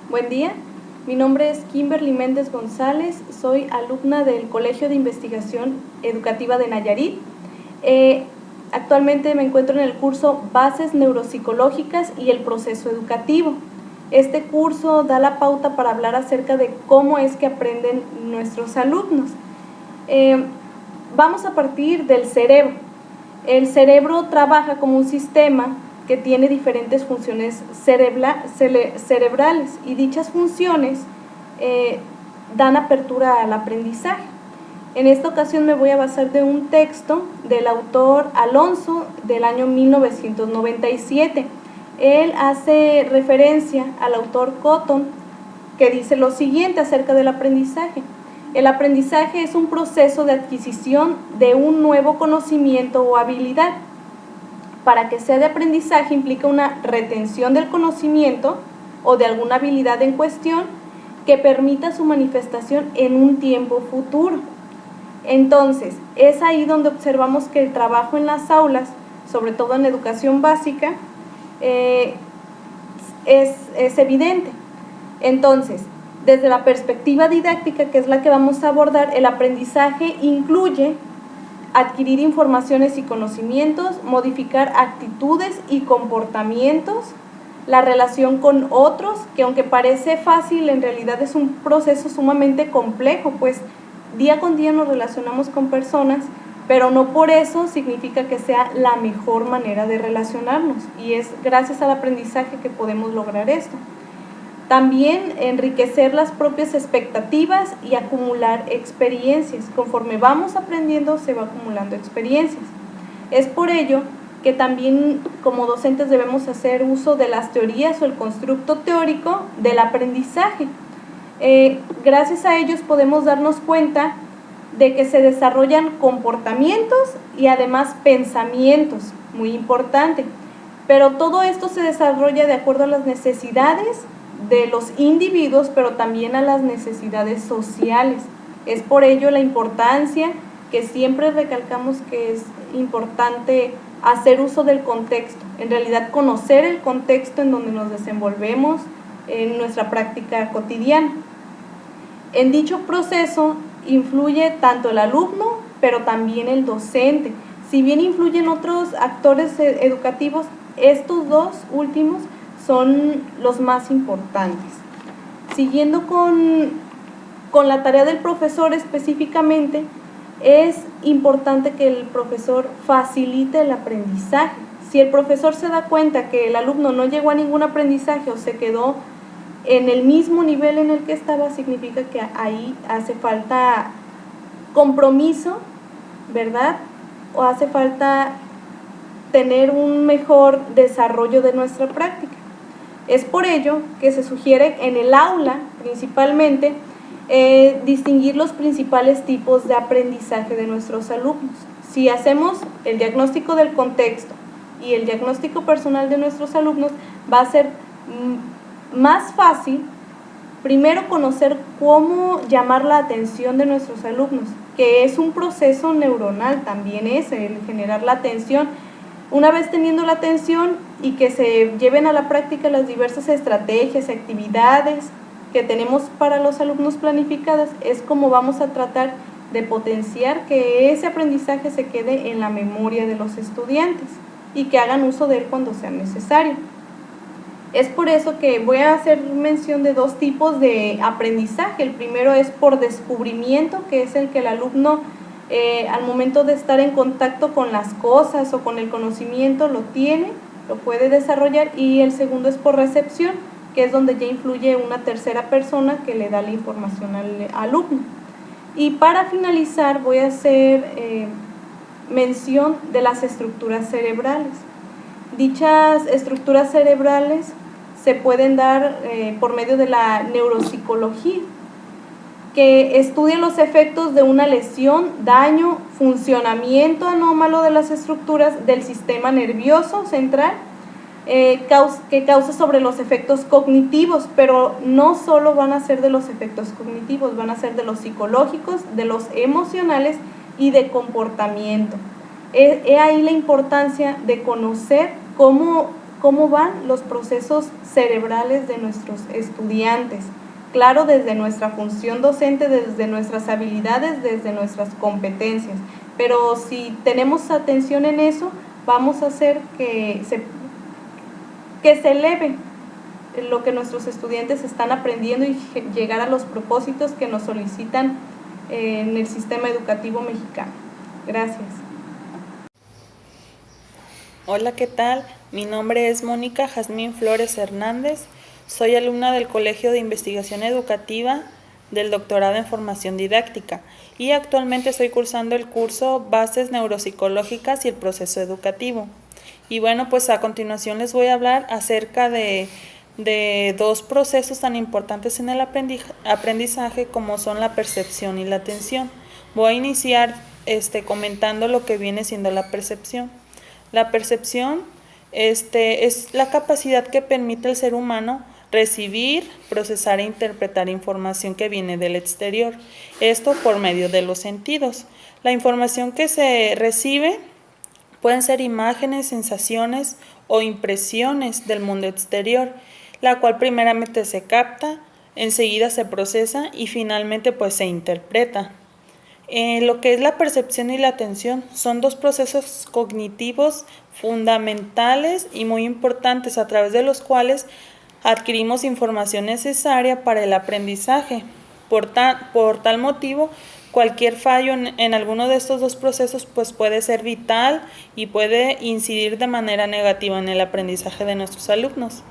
Buen día, mi nombre es Kimberly Méndez González, soy alumna del Colegio de Investigación Educativa de Nayarit. Actualmente me encuentro en el curso Bases Neuropsicológicas y el Proceso Educativo. Este curso da la pauta para hablar acerca de cómo es que aprenden nuestros alumnos. Vamos a partir del cerebro. El cerebro trabaja como un sistema que tiene diferentes funciones cerebrales y dichas funciones dan apertura al aprendizaje. En esta ocasión me voy a basar de un texto del autor Alonso del año 1997. Él hace referencia al autor Cotton, que dice lo siguiente acerca del aprendizaje. El aprendizaje es un proceso de adquisición de un nuevo conocimiento o habilidad. Para que sea de aprendizaje implica una retención del conocimiento o de alguna habilidad en cuestión que permita su manifestación en un tiempo futuro. Entonces, es ahí donde observamos que el trabajo en las aulas, sobre todo en educación básica, es evidente. Entonces, desde la perspectiva didáctica, que es la que vamos a abordar, el aprendizaje incluye adquirir informaciones y conocimientos, modificar actitudes y comportamientos, la relación con otros, que aunque parece fácil, en realidad es un proceso sumamente complejo, pues día con día nos relacionamos con personas, pero no por eso significa que sea la mejor manera de relacionarnos, y es gracias al aprendizaje que podemos lograr esto. También enriquecer las propias expectativas y acumular experiencias. Conforme vamos aprendiendo, se va acumulando experiencias. Es por ello que también como docentes debemos hacer uso de las teorías o el constructo teórico del aprendizaje. Gracias a ellos podemos darnos cuenta de que se desarrollan comportamientos y además pensamientos, muy importante. Pero todo esto se desarrolla de acuerdo a las necesidades de los individuos, pero también a las necesidades sociales. Es por ello la importancia que siempre recalcamos que es importante hacer uso del contexto, en realidad conocer el contexto en donde nos desenvolvemos en nuestra práctica cotidiana. En dicho proceso influye tanto el alumno, pero también el docente. Si bien influyen otros actores educativos, estos dos últimos son los más importantes. Siguiendo con la tarea del profesor específicamente, es importante que el profesor facilite el aprendizaje. Si el profesor se da cuenta que el alumno no llegó a ningún aprendizaje o se quedó en el mismo nivel en el que estaba, significa que ahí hace falta compromiso, ¿verdad? O hace falta tener un mejor desarrollo de nuestra práctica. Es por ello que se sugiere en el aula, principalmente, distinguir los principales tipos de aprendizaje de nuestros alumnos. Si hacemos el diagnóstico del contexto y el diagnóstico personal de nuestros alumnos, va a ser más fácil, primero, conocer cómo llamar la atención de nuestros alumnos, que es un proceso neuronal también el generar la atención. Una vez teniendo la atención y que se lleven a la práctica las diversas estrategias, actividades que tenemos para los alumnos planificadas, es como vamos a tratar de potenciar que ese aprendizaje se quede en la memoria de los estudiantes y que hagan uso de él cuando sea necesario. Es por eso que voy a hacer mención de dos tipos de aprendizaje. El primero es por descubrimiento, que es el que el alumno al momento de estar en contacto con las cosas o con el conocimiento lo puede desarrollar, y el segundo es por recepción, que es donde ya influye una tercera persona que le da la información al alumno. Y para finalizar voy a hacer mención de las estructuras cerebrales. Dichas estructuras cerebrales se pueden dar por medio de la neuropsicología, que estudia los efectos de una lesión, daño, funcionamiento anómalo de las estructuras del sistema nervioso central, que causa sobre los efectos cognitivos, pero no solo van a ser de los efectos cognitivos, van a ser de los psicológicos, de los emocionales y de comportamiento. He ahí la importancia de conocer cómo cómo van los procesos cerebrales de nuestros estudiantes. Claro, desde nuestra función docente, desde nuestras habilidades, desde nuestras competencias. Pero si tenemos atención en eso, vamos a hacer que se eleve lo que nuestros estudiantes están aprendiendo y llegar a los propósitos que nos solicitan en el sistema educativo mexicano. Gracias. Hola, ¿qué tal? Mi nombre es Mónica Jazmín Flores Hernández. Soy alumna del Colegio de Investigación Educativa del Doctorado en Formación Didáctica y actualmente estoy cursando el curso Bases Neuropsicológicas y el Proceso Educativo. Y bueno, pues a continuación les voy a hablar acerca de dos procesos tan importantes en el aprendizaje como son la percepción y la atención. Voy a iniciar comentando lo que viene siendo la percepción. La percepción es la capacidad que permite al ser humano recibir, procesar e interpretar información que viene del exterior. Esto por medio de los sentidos. La información que se recibe pueden ser imágenes, sensaciones o impresiones del mundo exterior, la cual primeramente se capta, enseguida se procesa y finalmente pues se interpreta. Lo que es la percepción y la atención son dos procesos cognitivos fundamentales y muy importantes a través de los cuales adquirimos información necesaria para el aprendizaje. Por tal motivo, cualquier fallo en alguno de estos dos procesos pues puede ser vital y puede incidir de manera negativa en el aprendizaje de nuestros alumnos.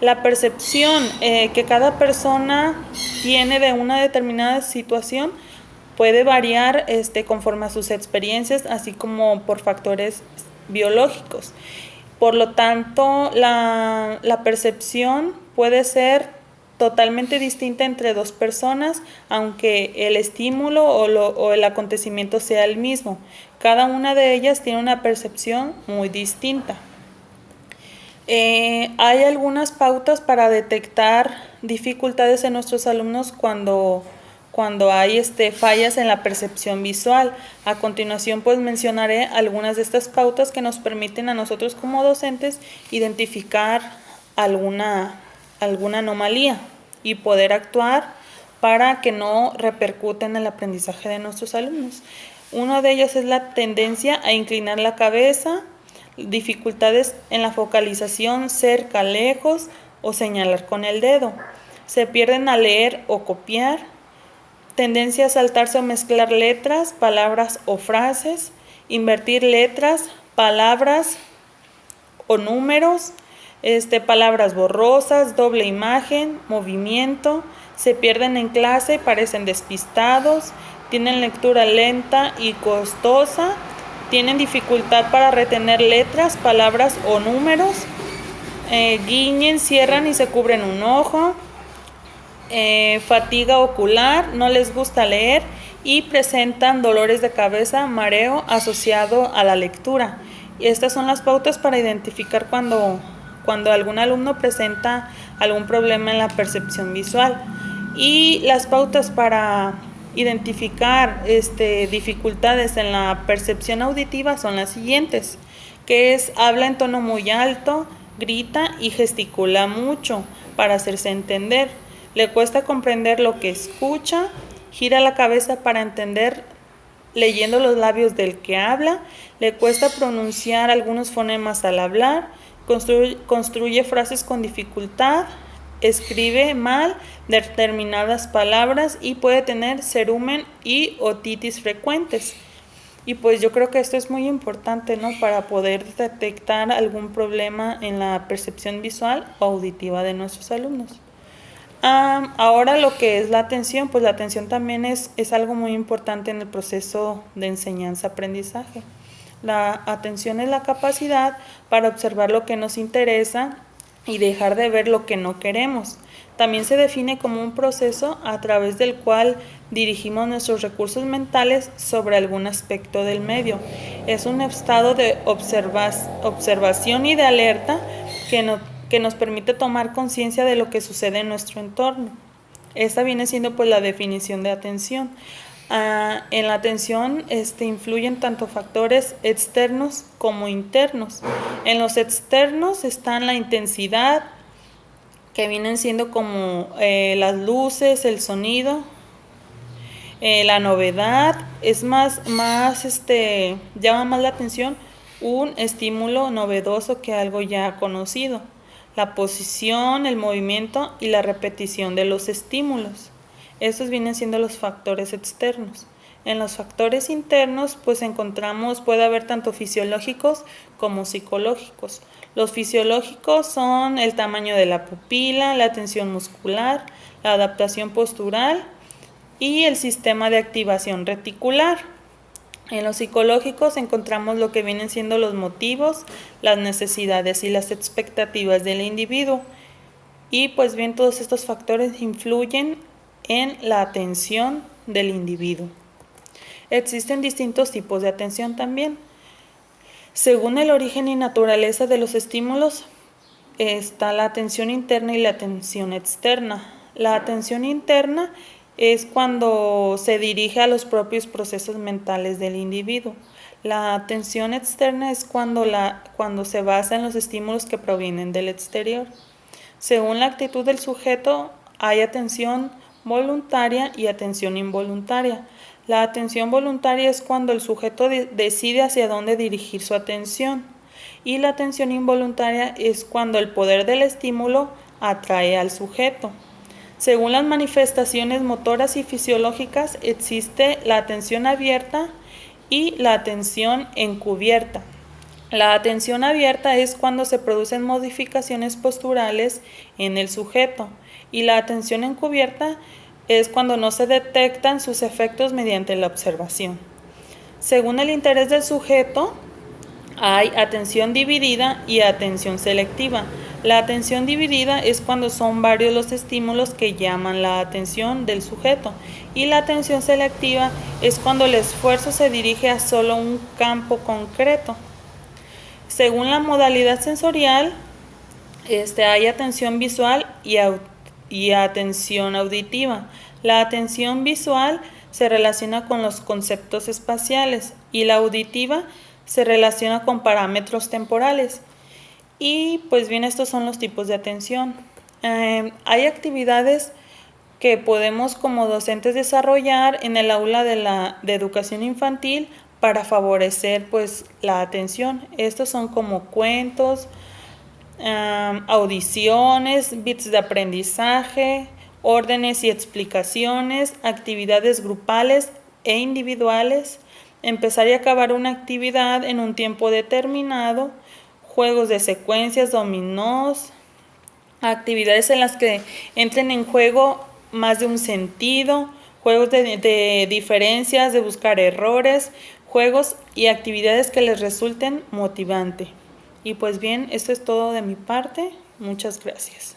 La percepción que cada persona tiene de una determinada situación puede variar conforme a sus experiencias, así como por factores biológicos. Por lo tanto, la percepción puede ser totalmente distinta entre dos personas, aunque el estímulo o el acontecimiento sea el mismo. Cada una de ellas tiene una percepción muy distinta. Hay algunas pautas para detectar dificultades en nuestros alumnos cuando hay fallas en la percepción visual. A continuación pues mencionaré algunas de estas pautas que nos permiten a nosotros como docentes identificar alguna anomalía y poder actuar para que no repercute en el aprendizaje de nuestros alumnos. Una de ellas es la tendencia a inclinar la cabeza, dificultades en la focalización cerca, lejos o señalar con el dedo. Se pierden al leer o copiar. Tendencia a saltarse o mezclar letras, palabras o frases, invertir letras, palabras o números, palabras borrosas, doble imagen, movimiento, se pierden en clase, parecen despistados, tienen lectura lenta y costosa, tienen dificultad para retener letras, palabras o números, guiñen, cierran y se cubren un ojo, fatiga ocular, no les gusta leer y presentan dolores de cabeza, mareo asociado a la lectura. Y estas son las pautas para identificar cuando algún alumno presenta algún problema en la percepción visual. Y las pautas para identificar dificultades en la percepción auditiva son las siguientes, que es habla en tono muy alto, grita y gesticula mucho para hacerse entender. Le cuesta comprender lo que escucha, gira la cabeza para entender leyendo los labios del que habla, le cuesta pronunciar algunos fonemas al hablar, construye frases con dificultad, escribe mal determinadas palabras y puede tener cerumen y otitis frecuentes. Y pues yo creo que esto es muy importante, ¿no? Para poder detectar algún problema en la percepción visual o auditiva de nuestros alumnos. Ahora lo que es la atención, pues la atención también es algo muy importante en el proceso de enseñanza-aprendizaje. La atención es la capacidad para observar lo que nos interesa y dejar de ver lo que no queremos. También se define como un proceso a través del cual dirigimos nuestros recursos mentales sobre algún aspecto del medio. Es un estado de observación y de alerta que nos permite tomar conciencia de lo que sucede en nuestro entorno. Esta viene siendo pues la definición de atención. En la atención influyen tanto factores externos como internos. En los externos están la intensidad, que vienen siendo como las luces, el sonido, la novedad. Es llama más la atención un estímulo novedoso que algo ya conocido. La posición, el movimiento y la repetición de los estímulos. Estos vienen siendo los factores externos. En los factores internos, pues puede haber tanto fisiológicos como psicológicos. Los fisiológicos son el tamaño de la pupila, la tensión muscular, la adaptación postural y el sistema de activación reticular. En los psicológicos encontramos lo que vienen siendo los motivos, las necesidades y las expectativas del individuo. Y pues bien, todos estos factores influyen en la atención del individuo. Existen distintos tipos de atención también. Según el origen y naturaleza de los estímulos, está la atención interna y la atención externa. La atención interna es cuando se dirige a los propios procesos mentales del individuo. La atención externa es cuando se basa en los estímulos que provienen del exterior. Según la actitud del sujeto, hay atención voluntaria y atención involuntaria. La atención voluntaria es cuando el sujeto decide hacia dónde dirigir su atención, y la atención involuntaria es cuando el poder del estímulo atrae al sujeto. Según las manifestaciones motoras y fisiológicas, existe la atención abierta y la atención encubierta. La atención abierta es cuando se producen modificaciones posturales en el sujeto, y la atención encubierta es cuando no se detectan sus efectos mediante la observación. Según el interés del sujeto, hay atención dividida y atención selectiva. La atención dividida es cuando son varios los estímulos que llaman la atención del sujeto, y la atención selectiva es cuando el esfuerzo se dirige a solo un campo concreto. Según la modalidad sensorial, hay atención visual y atención auditiva. La atención visual se relaciona con los conceptos espaciales, y la auditiva se relaciona con parámetros temporales. Y pues bien, estos son los tipos de atención. Hay actividades que podemos como docentes desarrollar en el aula de educación infantil para favorecer pues la atención. Estos son como cuentos, audiciones, bits de aprendizaje, órdenes y explicaciones, actividades grupales e individuales, empezar y acabar una actividad en un tiempo determinado, juegos de secuencias, dominós, actividades en las que entren en juego más de un sentido, juegos de diferencias, de buscar errores, juegos y actividades que les resulten motivante. Y pues bien, esto es todo de mi parte. Muchas gracias.